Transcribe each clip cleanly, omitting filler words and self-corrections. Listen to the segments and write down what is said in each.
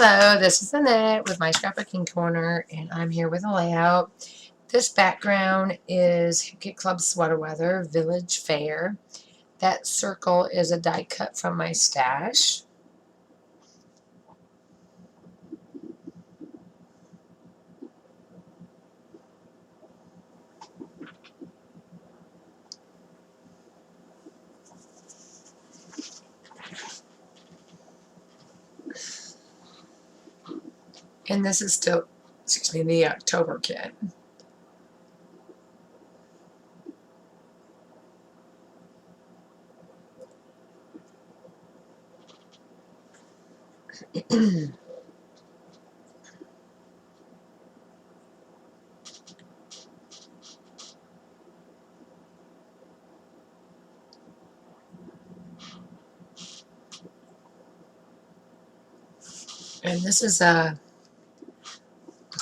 Hello, this is Annette with my Scrapbooking Corner, and I'm here with a layout. This background is Kit Club Sweater Weather Village Fair. That circle is a die cut from my stash. And this is still, excuse me, the October kit. And this is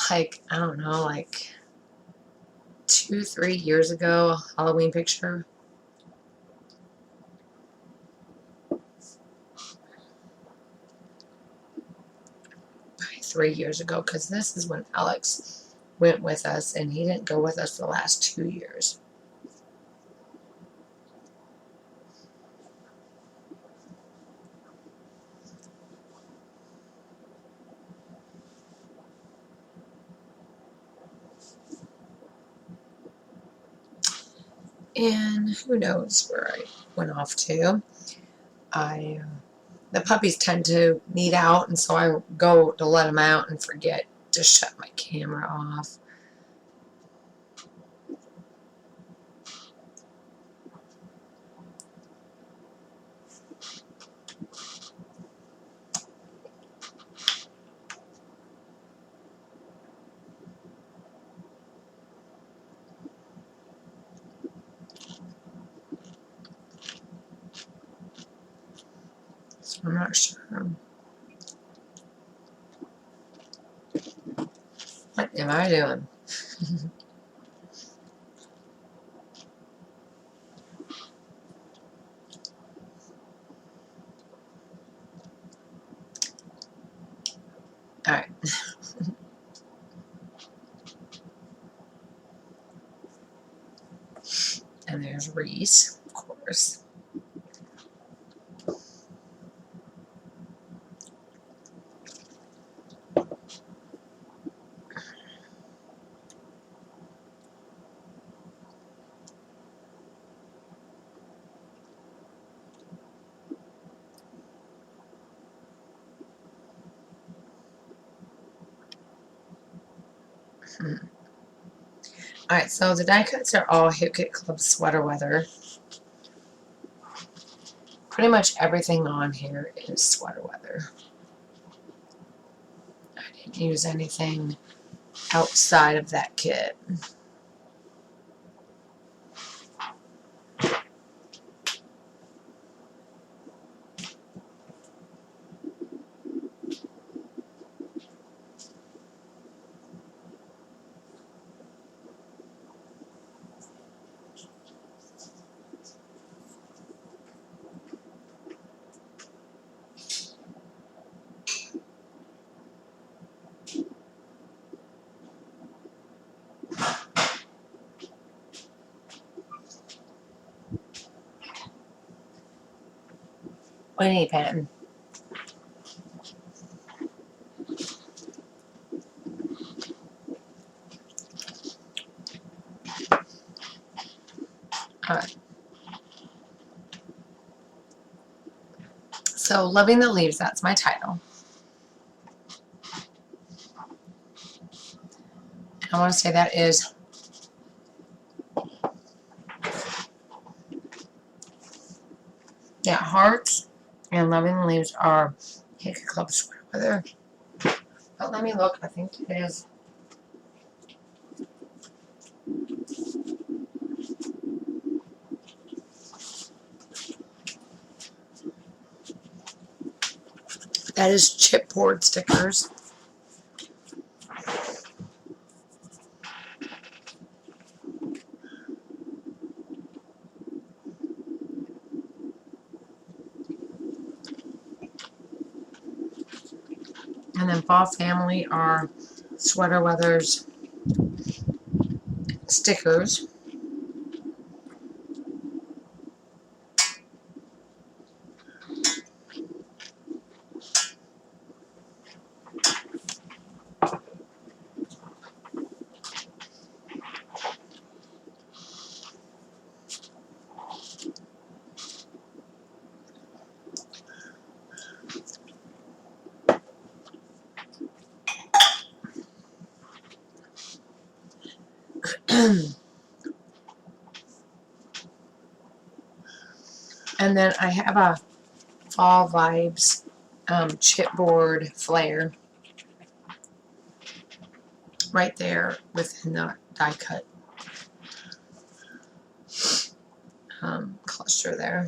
like, I don't know, like 2-3 years ago Halloween picture. Probably 3 years ago, because this is when Alex went with us, and he didn't go with us the last 2 years. And who knows where I went off to. The puppies tend to need out, and so I go to let them out and forget to shut my camera off. So I'm not sure. What am I doing? All right. And there's Reese, of course. Alright, so the die cuts are all Kit Club Sweater Weather. Pretty much everything on here is sweater weather. I didn't use anything outside of that kit. What do you need, Patton? Alright. So, Loving the Leaves, that's my title. I want to say that is Hearts and Loving the Leaves are Kit Club Sweater Weather. But let me look. I think it is. That is chipboard stickers. And And then Fall Family are Sweater Weather's stickers. And then I have a Fall Vibes chipboard flare right there within the die cut cluster there.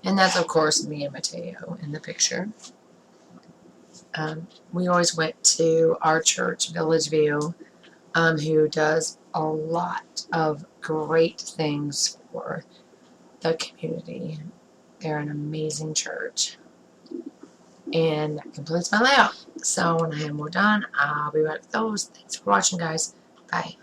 And that's, of course, me and Mateo in the picture. We always went to our church, Village View, who does a lot of great things for the community. They're an amazing church. And that completes my layout. So when I am more done, I'll be back with those. Thanks for watching, guys. Bye.